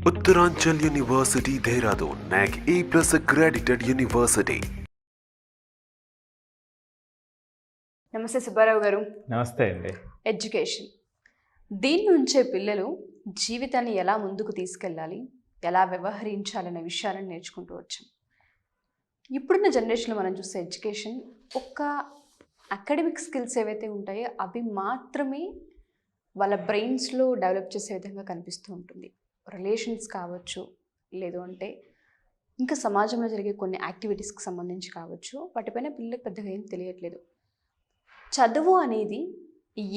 Uttaranchal University, Dehradun, NAC A+ accredited university. నమస్తే సుబ్బారావు గారు. నమస్తే అండి. ఎడ్యుకేషన్ దీని నుంచే పిల్లలు జీవితాన్ని ఎలా ముందుకు తీసుకెళ్ళాలి, ఎలా వ్యవహరించాలనే విషయాలను నేర్చుకుంటూ వచ్చాం. ఇప్పుడున్న జనరేషన్లో మనం చూస్తే ఎడ్యుకేషన్ ఒక్క అకాడమిక్ స్కిల్స్ ఏవైతే ఉంటాయో అవి మాత్రమే వాళ్ళ బ్రెయిన్స్లో డెవలప్ చేసే విధంగా కనిపిస్తూ ఉంటుంది. రిలేషన్స్ కావచ్చు, లేదు అంటే ఇంకా సమాజంలో జరిగే కొన్ని యాక్టివిటీస్కి సంబంధించి కావచ్చు, వాటిపైన పిల్లలకు పెద్దగా ఏం తెలియట్లేదు. చదువు అనేది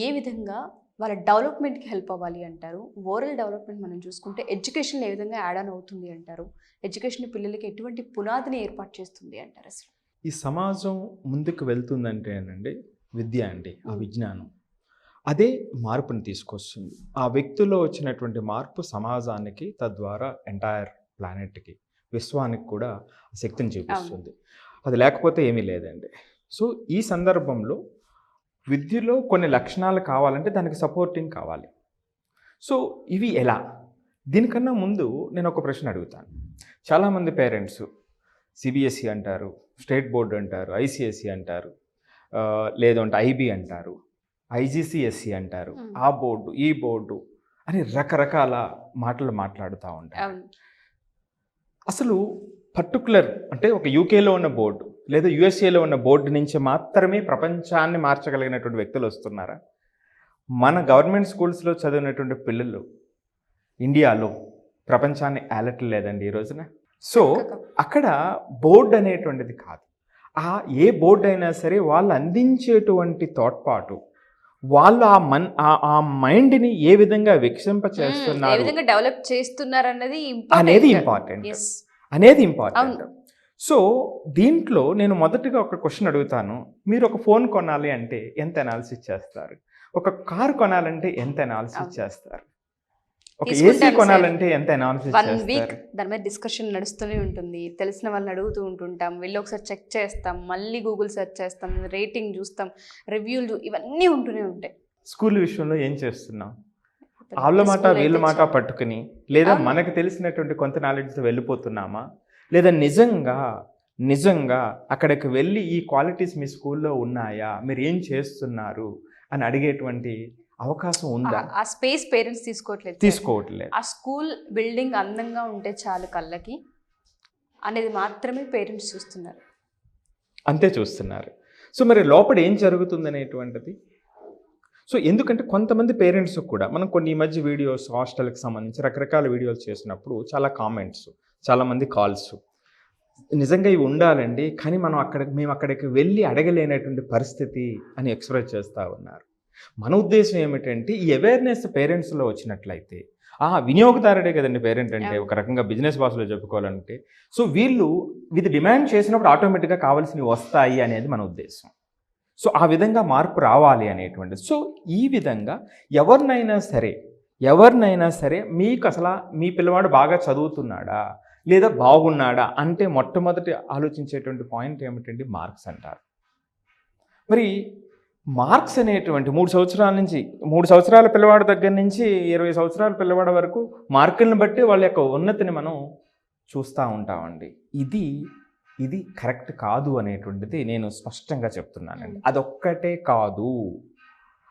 ఏ విధంగా వాళ్ళ డెవలప్మెంట్కి హెల్ప్ అవ్వాలి అంటారు? ఓవరాల్ డెవలప్మెంట్ మనం చూసుకుంటే ఎడ్యుకేషన్ ఏ విధంగా యాడ్ ఆన్ అవుతుంది అంటారు? ఎడ్యుకేషన్ పిల్లలకి ఎటువంటి పునాదిని ఏర్పాటు చేస్తుంది అంటారు? అసలు ఈ సమాజం ముందుకు వెళ్తుందంటేనండి విద్య అండి, ఆ విజ్ఞానం అదే మార్పుని తీసుకొస్తుంది. ఆ వ్యక్తిలో వచ్చినటువంటి మార్పు సమాజానికి, తద్వారా ఎంటైర్ ప్లానెట్కి, విశ్వానికి కూడా శక్తిని చూపిస్తుంది. అది లేకపోతే ఏమీ లేదండి. సో ఈ సందర్భంలో విద్యలో కొన్ని లక్షణాలు కావాలంటే దానికి సపోర్టింగ్ కావాలి. సో ఇవి ఎలా? దీనికన్నా ముందు నేను ఒక ప్రశ్న అడుగుతాను. చాలామంది పేరెంట్స్ సిబిఎస్ఈ అంటారు, స్టేట్ బోర్డు అంటారు, ఐసిఎస్ఈ అంటారు, లేదంటే ఐబీ అంటారు, ఐజీసీఎస్ఈ అంటారు, ఆ బోర్డు ఈ బోర్డు అని రకరకాల మాటలు మాట్లాడుతూ ఉంటారు. అసలు పర్టికులర్ అంటే ఒక యూకేలో ఉన్న బోర్డు లేదా యుఎస్ఏలో ఉన్న బోర్డు నుంచి మాత్రమే ప్రపంచాన్ని మార్చగలిగినటువంటి వ్యక్తులు వస్తున్నారా? మన గవర్నమెంట్ స్కూల్స్లో చదివినటువంటి పిల్లలు ఇండియాలో ప్రపంచాన్ని ఏలట్లేదండి ఈ రోజున. సో అక్కడ బోర్డు అనేటువంటిది కాదు, ఏ బోర్డు అయినా సరే వాళ్ళు అందించేటువంటి తోడ్పాటు, వాళ్ళు ఆ మైండ్ని ఏ విధంగా వికసింప చేస్తున్నారు, డెవలప్ చేస్తున్నారు అనేది ఇంపార్టెంట్. సో దీంట్లో నేను మొదటిగా ఒక క్వశ్చన్ అడుగుతాను. మీరు ఒక ఫోన్ కొనాలి అంటే ఎంత అనాలిసిస్ చేస్తారు? ఒక కార్ కొనాలంటే ఎంత అనాలిసిస్ చేస్తారు? ఒక ఏసీ కొనాలంటే ఎంత అనాలిసిస్ చేస్తారు? దాని మీద డిస్కషన్ నడుస్తూనే ఉంటుంది. తెలిసిన వాళ్ళని అడుగుతూ ఉంటుంటాం, వెళ్ళి ఒకసారి చెక్ చేస్తాం, మళ్ళీ గూగుల్ సెర్చ్ చేస్తాం, రేటింగ్ చూస్తాం, రివ్యూలు, ఇవన్నీ ఉంటూనే ఉంటాయి. స్కూల్ విషయంలో ఏం చేస్తున్నాం? వాళ్ళ మాట వీళ్ళ మాట పట్టుకుని, లేదా మనకు తెలిసినటువంటి కొంత నాలెడ్జ్తో వెళ్ళిపోతున్నామా, లేదా నిజంగా అక్కడికి వెళ్ళి ఈ క్వాలిటీస్ మీ స్కూల్లో ఉన్నాయా, మీరు ఏం చేస్తున్నారు అని అడిగేటువంటి అవకాశం ఉందా? ఆ స్పేస్ పేరెంట్స్ తీసుకోవట్లేదు. ఆ స్కూల్ బిల్డింగ్ అందంగా ఉంటే చాలు కళ్ళకి అనేది మాత్రమే పేరెంట్స్ చూస్తున్నారు, అంతే చూస్తున్నారు. సో మరి లోపల ఏం జరుగుతుంది అనేటువంటిది. సో ఎందుకంటే కొంతమంది పేరెంట్స్ కూడా మనం కొన్ని ఈ మధ్య వీడియోస్ హాస్టల్కి సంబంధించి రకరకాల వీడియోస్ చేసినప్పుడు చాలా కామెంట్స్, చాలామంది కాల్స్, నిజంగా ఇవి ఉండాలండి కానీ మేము అక్కడికి వెళ్ళి అడగలేనటువంటి పరిస్థితి అని ఎక్స్ప్రెస్ చేస్తూ ఉన్నారు. మన ఉద్దేశం ఏమిటంటే ఈ అవేర్నెస్ పేరెంట్స్లో వచ్చినట్లయితే, వినియోగదారుడే కదండి పేరెంట్ అంటే, ఒక రకంగా బిజినెస్ భాషలో చెప్పుకోవాలంటే, సో వీళ్ళు ఇది డిమాండ్ చేసినప్పుడు ఆటోమేటిక్గా కావాల్సినవి వస్తాయి అనేది మన ఉద్దేశం. సో ఆ విధంగా మార్పు రావాలి అనేటువంటిది. సో ఈ విధంగా ఎవరినైనా సరే మీకు అసలు మీ పిల్లవాడు బాగా చదువుతున్నాడా లేదా బాగున్నాడా అంటే మొట్టమొదటి ఆలోచించేటువంటి పాయింట్ ఏమిటంటే మార్క్స్ అంటారు. మరి మార్క్స్ అనేటువంటి 3 సంవత్సరాల పిల్లవాడి దగ్గర నుంచి 20 సంవత్సరాల పిల్లవాడి వరకు మార్కులను బట్టి వాళ్ళ యొక్క ఉన్నతిని మనం చూస్తూ ఉంటామండి. ఇది కరెక్ట్ కాదు అనేటువంటిది నేను స్పష్టంగా చెప్తున్నానండి.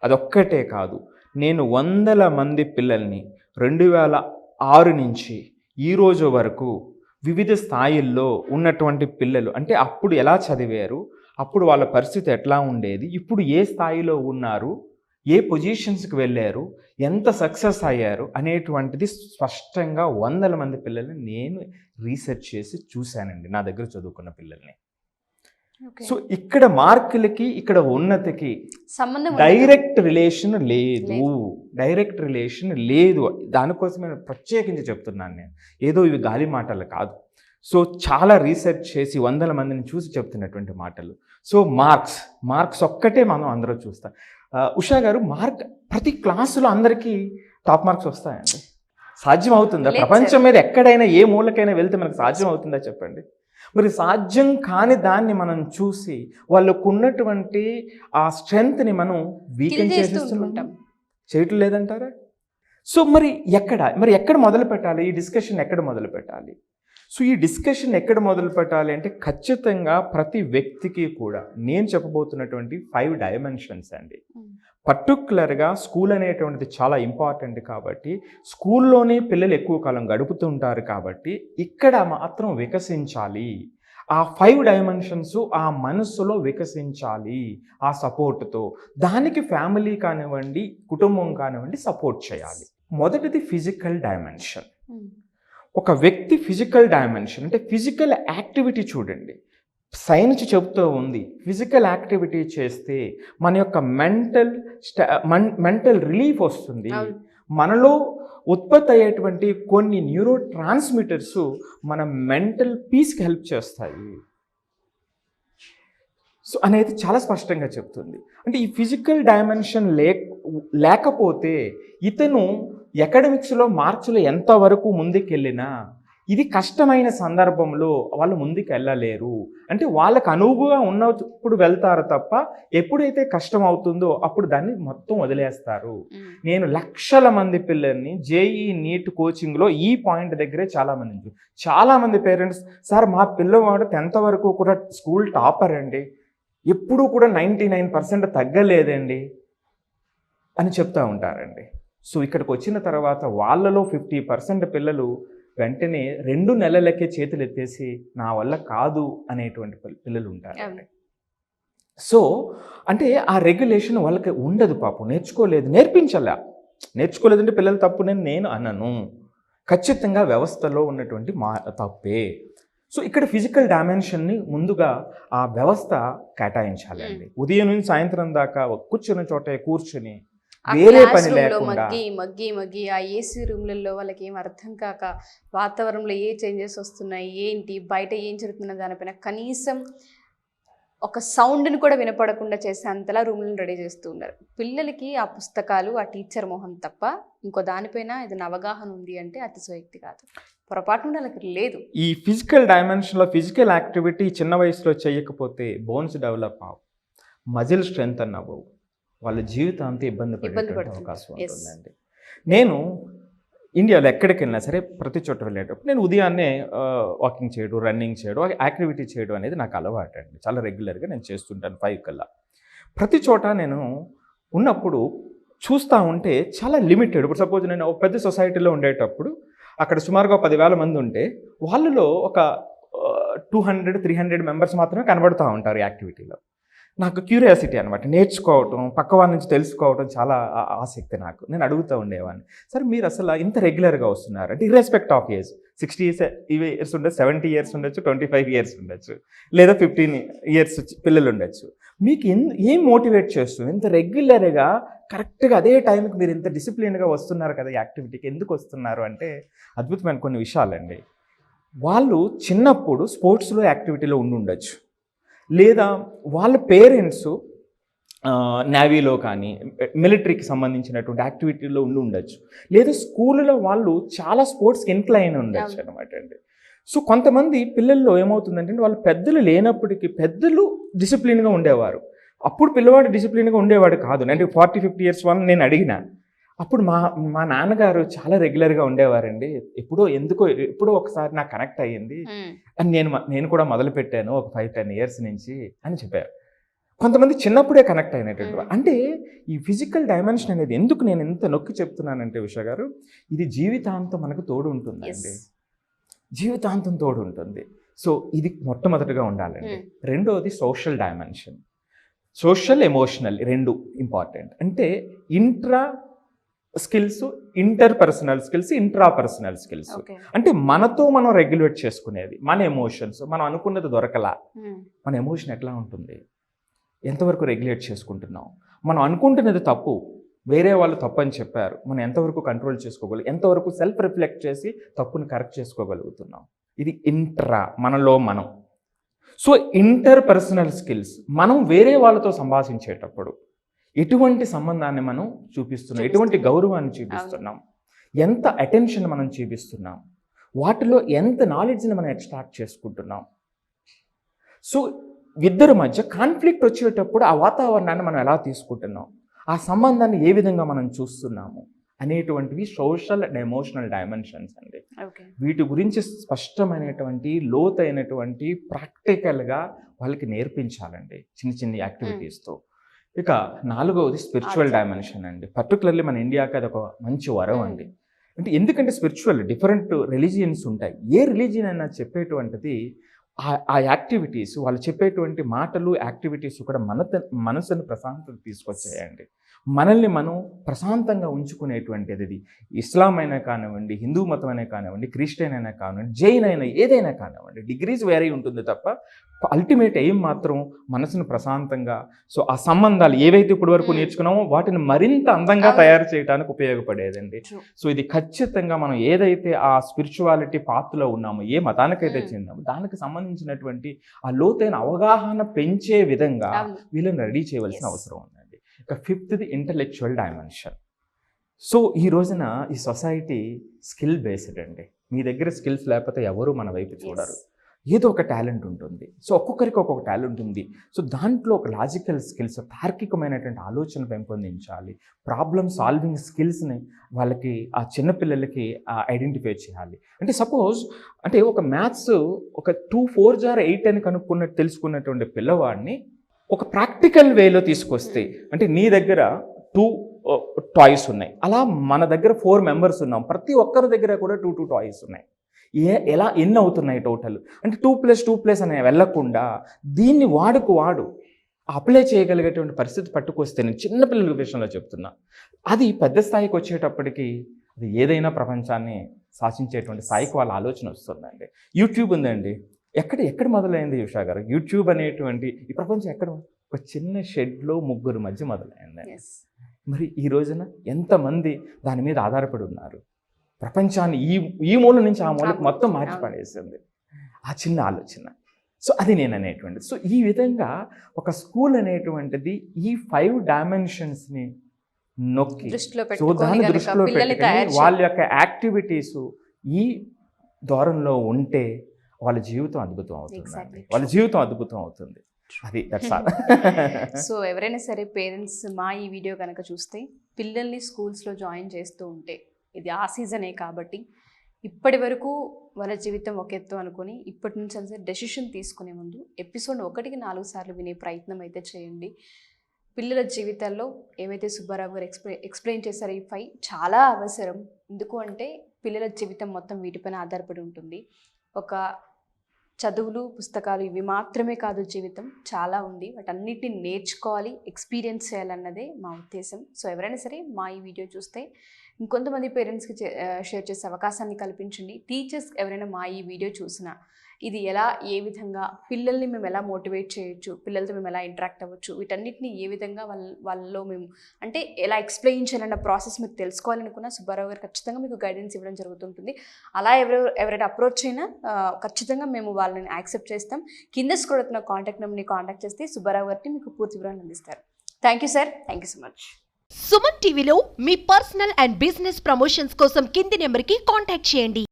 అదొక్కటే కాదు, నేను 100 మంది పిల్లల్ని 2006 నుంచి ఈ రోజు వరకు వివిధ స్థాయిల్లో ఉన్నటువంటి పిల్లలు, అంటే అప్పుడు ఎలా చదివారు, అప్పుడు వాళ్ళ పరిస్థితి ఎట్లా ఉండేది, ఇప్పుడు ఏ స్థాయిలో ఉన్నారు, ఏ పొజిషన్స్కి వెళ్ళారు, ఎంత సక్సెస్ అయ్యారు అనేటువంటిది స్పష్టంగా 100 మంది పిల్లల్ని నేను రీసెర్చ్ చేసి చూశానండి, నా దగ్గర చదువుకున్న పిల్లల్ని. సో ఇక్కడ మార్కులకి ఇక్కడ ఉన్నతికి డైరెక్ట్ రిలేషన్ లేదు. దానికోసం నేను ప్రత్యేకించి చెప్తున్నాను. నేను ఏదో ఇవి గాలి మాటలు కాదు. సో చాలా రీసెర్చ్ చేసి 100 మందిని చూసి చెప్తున్నటువంటి మాటలు. సో మార్క్స్ ఒక్కటే మనం అందరూ చూస్తాం. ఉషా గారు, ప్రతి క్లాసులో అందరికీ టాప్ మార్క్స్ వస్తాయండి? సాధ్యం అవుతుందా? ప్రపంచం మీద ఎక్కడైనా ఏ మూలకైనా వెళ్తే మనకు సాధ్యం అవుతుందా చెప్పండి? మరి సాధ్యం కాని దాన్ని మనం చూసి వాళ్ళకు ఉన్నటువంటి ఆ స్ట్రెంగ్త్ని మనం వీకెన్ చేసేస్తున్నాం, చేయటం లేదంటారా? సో మరి ఎక్కడ మొదలు పెట్టాలి? ఈ డిస్కషన్ ఎక్కడ మొదలు పెట్టాలి? సో ఈ డిస్కషన్ ఎక్కడ మొదలు పెట్టాలి అంటే ఖచ్చితంగా ప్రతి వ్యక్తికి కూడా నేను చెప్పబోతున్నటువంటి 5 డైమెన్షన్స్ అండి. పర్టికులర్గా స్కూల్ అనేటువంటిది చాలా ఇంపార్టెంట్ కాబట్టి, స్కూల్లోనే పిల్లలు ఎక్కువ కాలం గడుపుతుంటారు కాబట్టి ఇక్కడ మాత్రం వికసించాలి. ఆ 5 డైమెన్షన్స్ ఆ మనస్సులో వికసించాలి ఆ సపోర్ట్తో. దానికి ఫ్యామిలీ కానివ్వండి, కుటుంబం కానివ్వండి సపోర్ట్ చేయాలి. మొదటిది ఫిజికల్ డైమెన్షన్. ఒక వ్యక్తి ఫిజికల్ డైమెన్షన్ అంటే ఫిజికల్ యాక్టివిటీ చూడండి. సైన్స్ చెబుతూ ఉంది ఫిజికల్ యాక్టివిటీ చేస్తే మన యొక్క మెంటల్ రిలీఫ్ వస్తుంది. మనలో ఉత్పత్తి అయ్యేటువంటి కొన్ని న్యూరో ట్రాన్స్మిటర్స్ మన మెంటల్ పీస్కి హెల్ప్ చేస్తాయి. సో అనేది చాలా స్పష్టంగా చెప్తుంది. అంటే ఈ ఫిజికల్ డైమెన్షన్ లేకపోతే ఇతను అకాడమిక్స్లో మార్క్స్లో ఎంతవరకు ముందుకెళ్ళినా ఇది కష్టమైన సందర్భంలో వాళ్ళు ముందుకు వెళ్ళలేరు. అంటే వాళ్ళకు అనువుగా ఉన్నప్పుడు వెళ్తారు తప్ప ఎప్పుడైతే కష్టం అవుతుందో అప్పుడు దాన్ని మొత్తం వదిలేస్తారు. నేను లక్షల మంది పిల్లల్ని జేఈ నీట్ కోచింగ్లో ఈ పాయింట్ దగ్గరే చాలామంది పేరెంట్స్, సార్ మా పిల్లవాడు 10th వరకు కూడా స్కూల్ టాపర్ అండి, ఎప్పుడూ కూడా 99% తగ్గలేదండి అని చెప్తూ ఉంటారండి. సో ఇక్కడికి వచ్చిన తర్వాత వాళ్ళలో 50% పిల్లలు వెంటనే 2 నెలలకే చేతులు ఎత్తేసి నా వల్ల కాదు అనేటువంటి పిల్లలు ఉంటారండి. సో అంటే ఆ రెగ్యులేషన్ వాళ్ళకి ఉండదు, పాపం నేర్చుకోలేదంటే పిల్లలు తప్పు నేను అనను. ఖచ్చితంగా వ్యవస్థలో ఉన్నటువంటి తప్పే. సో ఇక్కడ ఫిజికల్ డైమెన్షన్ని ముందుగా ఆ వ్యవస్థ కేటాయించాలండి. ఉదయం నుంచి సాయంత్రం దాకా కూర్చున్న చోటే కూర్చుని వేరే పని లేకుండా మగ్గి ఆ ఏసీ రూమ్లలో వాళ్ళకి ఏం అర్థం కాక వాతావరణంలో ఏ చేంజెస్ వస్తున్నాయి, ఏంటి బయట ఏం జరుగుతున్న దానిపైన కనీసం ఒక సౌండ్ని కూడా వినపడకుండా చేసే అంతలా రూమ్లను రెడీ చేస్తూ ఉన్నారు. పిల్లలకి ఆ పుస్తకాలు, ఆ టీచర్ మొహం తప్ప ఇంకో దానిపైన ఏదైనా అవగాహన ఉంది అంటే అతిశయోక్తి కాదు. పొరపాటు వాళ్ళకి లేదు. ఈ ఫిజికల్ డైమెన్షన్లో ఫిజికల్ యాక్టివిటీ చిన్న వయసులో చేయకపోతే బోన్స్ డెవలప్ అవ్వవు, మజిల్ స్ట్రెంత్ అవ్వవు, వాళ్ళ జీవితాంతా ఇబ్బంది పడే అవకాశం ఉంటుందండి. నేను ఇండియాలో ఎక్కడికి వెళ్ళినా సరే ప్రతి చోట వెళ్ళేటప్పుడు నేను ఉదయాన్నే వాకింగ్ చేయడం, రన్నింగ్ చేయడం, యాక్టివిటీ చేయడం అనేది నాకు అలవాటు అండి. చాలా రెగ్యులర్గా నేను చేస్తుంటాను 5 కల్లా. ప్రతి చోట నేను ఉన్నప్పుడు చూస్తూ ఉంటే చాలా లిమిటెడ్. ఇప్పుడు సపోజ్ నేను ఒక పెద్ద సొసైటీలో ఉండేటప్పుడు అక్కడ సుమారుగా 10,000 మంది ఉంటే వాళ్ళలో ఒక 200-300 మెంబర్స్ మాత్రమే కనబడుతూ ఉంటారు యాక్టివిటీలో. నాకు క్యూరియాసిటీ అనమాట, నేర్చుకోవటం, పక్క వాళ్ళ నుంచి తెలుసుకోవటం చాలా ఆసక్తి నాకు. నేను అడుగుతూ ఉండేవాడిని, సరే మీరు అసలు ఇంత రెగ్యులర్గా వస్తున్నారు అంటే ఇర్రెస్పెక్ట్ ఆఫ్ ఏజ్, 60 ఇయర్స్ ఉండొచ్చు, 70 ఇయర్స్ ఉండొచ్చు, 25 ఇయర్స్ ఉండొచ్చు, లేదా 15 ఇయర్స్ పిల్లలు ఉండొచ్చు. మీకు ఏం మోటివేట్ చేస్తుంది ఇంత రెగ్యులర్గా కరెక్ట్గా అదే టైంకి మీరు ఇంత డిసిప్లిన్గా వస్తున్నారు కదా యాక్టివిటీకి, ఎందుకు వస్తున్నారు అంటే అద్భుతమైన కొన్ని విషయాలండి. వాళ్ళు చిన్నప్పుడు స్పోర్ట్స్లో యాక్టివిటీలో ఉండొచ్చు, లేదా వాళ్ళ పేరెంట్స్ నేవీలో కానీ మిలిటరీకి సంబంధించినటువంటి యాక్టివిటీలో ఉండొచ్చు, లేదా స్కూల్లో వాళ్ళు చాలా స్పోర్ట్స్కి ఇన్క్లైన్ ఉండొచ్చు అనమాట అండి. సో కొంతమంది పిల్లల్లో ఏమవుతుందంటే వాళ్ళు పెద్దలు లేనప్పటికీ పెద్దలు డిసిప్లిన్గా ఉండేవారు, అప్పుడు పిల్లవాడు డిసిప్లిన్గా ఉండేవాడు కాదు. అంటే 40-50 ఇయర్స్ వాళ్ళని నేను అడిగిన అప్పుడు మా నాన్నగారు చాలా రెగ్యులర్గా ఉండేవారండి, ఎప్పుడో ఒకసారి నాకు కనెక్ట్ అయ్యింది అని నేను కూడా మొదలుపెట్టాను ఒక 5-10 ఇయర్స్ నుంచి అని చెప్పారు. కొంతమంది చిన్నప్పుడే కనెక్ట్ అయినటువంటి. అంటే ఈ ఫిజికల్ డైమెన్షన్ అనేది ఎందుకు నేను ఎంత నొక్కి చెప్తున్నానంటే ఉషా గారు, ఇది జీవితాంతం మనకు తోడు ఉంటుందండి, జీవితాంతం తోడు ఉంటుంది. సో ఇది మొట్టమొదటిగా ఉండాలండి. రెండోది social dimension. Social emotional 2 important. అంటే intra skills, interpersonal skills, intrapersonal skills. అంటే మనతో మనం రెగ్యులేట్ చేసుకునేది, మన ఎమోషన్స్. మనం అనుకున్నది దొరకలా, మన ఎమోషన్ ఎట్లా ఉంటుంది, ఎంతవరకు రెగ్యులేట్ చేసుకుంటున్నాం, మనం అనుకుంటున్నది తప్పు, వేరే వాళ్ళు తప్పు అని చెప్పారు, మనం ఎంతవరకు కంట్రోల్ చేసుకోగలం, ఎంతవరకు సెల్ఫ్ రిఫ్లెక్ట్ చేసి తప్పుని కరెక్ట్ చేసుకోగలుగుతున్నాం. ఇది మనలో మనం. సో ఇంటర్పర్సనల్ స్కిల్స్, మనం వేరే వాళ్ళతో సంభాషించేటప్పుడు ఎటువంటి సంబంధాన్ని మనం చూపిస్తున్నాం, ఎటువంటి గౌరవాన్ని చూపిస్తున్నాం, ఎంత అటెన్షన్ మనం చూపిస్తున్నాం, వాటిలో ఎంత నాలెడ్జ్ని మనం ఎక్స్ట్రాక్ట్ చేసుకుంటున్నాం. సో ఇద్దరి మధ్య కాన్ఫ్లిక్ట్ వచ్చేటప్పుడు ఆ వాతావరణాన్ని మనం ఎలా తీసుకుంటున్నాం, ఆ సంబంధాన్ని ఏ విధంగా మనం చూస్తున్నాము అనేటువంటివి సోషల్ అండ్ ఎమోషనల్ డైమెన్షన్స్ అండి. ఓకే. వీటి గురించి స్పష్టమైనటువంటి లోతైనటువంటి ప్రాక్టికల్గా వాళ్ళకి నేర్పించాలండి చిన్న చిన్న యాక్టివిటీస్తో. ఇక 4వది స్పిరిచువల్ డైమెన్షన్ అండి. పర్టికులర్లీ మన ఇండియాకి అది ఒక మంచి వరం అండి. అంటే ఎందుకంటే స్పిరిచువల్ డిఫరెంట్ రిలీజియన్స్ ఉంటాయి. ఏ రిలీజియన్ అయినా చెప్పేటువంటిది ఆ యాక్టివిటీస్, వాళ్ళు చెప్పేటువంటి మాటలు యాక్టివిటీస్ కూడా మనసుని ప్రశాంతత తీసుకొచ్చాయండి. మనల్ని మనం ప్రశాంతంగా ఉంచుకునేటువంటిది ఇది. ఇస్లాం అయినా కానివ్వండి, హిందూ మతం అయినా కానివ్వండి, క్రిస్టియన్ అయినా కానివ్వండి, జైన్ అయినా ఏదైనా కానివ్వండి, డిగ్రీస్ వేరే ఉంటుంది తప్ప అల్టిమేట్ ఎయిమ్ మాత్రం మనసును ప్రశాంతంగా, సో ఆ సంబంధాలు ఏవైతే ఇప్పటి వరకు నేర్చుకున్నామో వాటిని మరింత అందంగా తయారు చేయడానికి ఉపయోగపడేదండి. సో ఇది ఖచ్చితంగా మనం ఏదైతే ఆ స్పిరిచువాలిటీ పాత్రలో ఉన్నామో, ఏ మతానికైతే చెందామో దానికి సంబంధించినటువంటి ఆ లోతైన అవగాహన పెంచే విధంగా వీళ్ళని రెడీ చేయవలసిన అవసరం ఉందండి. ఇక 5th ఇంటలెక్చువల్ డైమెన్షన్. సో ఈ రోజున ఈ సొసైటీ స్కిల్ బేస్డ్ అండి. మీ దగ్గర స్కిల్స్ లేకపోతే ఎవరు మన వైపు చూడరు. ఏదో ఒక టాలెంట్ ఉంటుంది. సో ఒక్కొక్కరికి ఒక్కొక్క టాలెంట్ ఉంది. సో దాంట్లో ఒక లాజికల్ స్కిల్స్, తార్కికమైనటువంటి ఆలోచన పెంపొందించాలి. ప్రాబ్లమ్ సాల్వింగ్ స్కిల్స్ని వాళ్ళకి ఆ చిన్నపిల్లలకి ఐడెంటిఫై చేయాలి. అంటే సపోజ్ అంటే ఒక మ్యాథ్స్ ఒక 2 4 జార్ 8 అని తెలుసుకున్నటువంటి పిల్లవాడిని ఒక ప్రాక్టికల్ వేలో తీసుకొస్తే, అంటే నీ దగ్గర 2 టాయ్స్ ఉన్నాయి, అలా మన దగ్గర 4 మెంబర్స్ ఉన్నాం, ప్రతి ఒక్కరి దగ్గర కూడా 2 టాయ్స్ ఉన్నాయి. ఎలా ఎన్ని అవుతున్నాయి టోటల్ అంటే 2+2+ అనే వెళ్ళకుండా దీన్ని వాడు అప్లై చేయగలిగేటువంటి పరిస్థితి పట్టుకొస్తే, నేను చిన్నపిల్లల విషయంలో చెప్తున్నా, అది పెద్ద స్థాయికి వచ్చేటప్పటికి అది ఏదైనా ప్రపంచాన్ని శాసించేటువంటి స్థాయికి వాళ్ళ ఆలోచన వస్తుందండి. యూట్యూబ్ ఉందండి. ఎక్కడ మొదలైంది ఉషా గారు? యూట్యూబ్ అనేటువంటి ఈ ప్రపంచం ఎక్కడ? ఒక చిన్న షెడ్లో 3 మధ్య మొదలైందండి. మరి ఈ రోజున ఎంతమంది దాని మీద ఆధారపడి ఉన్నారు? ప్రపంచాన్ని ఈ మూల నుంచి ఆ మూలకు మొత్తం మార్చి పడేసింది ఆ చిన్న ఆలోచన. సో అది నేను అనేటువంటిది. సో ఈ విధంగా ఒక స్కూల్ అనేటువంటిది ఈ 5 డైమెన్షన్స్ని నొక్కి, సో దాన్ని దృష్టిలో పెట్టుకుని వాళ్ళ యొక్క యాక్టివిటీస్ ఈ ధోరణిలో ఉంటే వాళ్ళ జీవితం అద్భుతం అవుతుంది. వాళ్ళ జీవితం అద్భుతం అవుతుంది. అది సో ఎవరైనా సరే పేరెంట్స్ మా ఈ వీడియో కనుక చూస్తే పిల్లల్ని స్కూల్స్లో జాయిన్ చేస్తూ ఉంటే, ఇది ఆ సీజనే కాబట్టి ఇప్పటి వరకు వాళ్ళ జీవితం ఒక ఎత్తు అనుకుని ఇప్పటి నుంచి అంటే డెసిషన్ తీసుకునే ముందు ఎపిసోడ్ 1కి 4 సార్లు వినే ప్రయత్నం అయితే చేయండి. పిల్లల జీవితాల్లో ఏవైతే సుబ్బారావు గారు ఎక్స్ప్లెయిన్ చేశారో ఈ 5 చాలా అవసరం. ఎందుకు అంటే పిల్లల జీవితం మొత్తం వీటిపైన ఆధారపడి ఉంటుంది. ఒక చదువులు, పుస్తకాలు ఇవి మాత్రమే కాదు, జీవితం చాలా ఉంది. వాటన్నిటిని నేర్చుకోవాలి, ఎక్స్పీరియన్స్ చేయాలన్నదే మా ఉద్దేశం. సో ఎవరైనా సరే మా ఈ వీడియో చూస్తే ఇంకొంతమంది పేరెంట్స్కి షేర్ చేసే అవకాశాన్ని కల్పించండి. టీచర్స్ ఎవరైనా మా ఈ వీడియో చూసినా ఇది ఎలా, ఏ విధంగా పిల్లల్ని మేము ఎలా మోటివేట్ చేయొచ్చు, పిల్లలతో మేము ఎలా ఇంటరాక్ట్ అవ్వచ్చు, వీటన్నిటిని ఏ విధంగా వాళ్ళలో మేము అంటే ఎలా ఎక్స్ప్లెయిన్ చేయాలన్న ప్రాసెస్ మీకు తెలుసుకోవాలనుకున్నా సుబ్బారావు గారు ఖచ్చితంగా మీకు గైడెన్స్ ఇవ్వడం జరుగుతుంటుంది. అలా ఎవరైనా అప్రోచ్ అయినా ఖచ్చితంగా మేము వాళ్ళని యాక్సెప్ట్ చేస్తాం. కింద స్క్రోల్ అవుతున్న కాంటాక్ట్ నెంబర్ని కాంటాక్ట్ చేస్తే సుబ్బారావు గారిని మీకు పూర్తి వివరాలు అందిస్తారు. Thank you sir. Thank you so much. Suman టీవీలో మీ పర్సనల్ అండ్ బిజినెస్ ప్రమోషన్స్ కోసం కింది నెంబర్కి కాంటాక్ట్ చేయండి.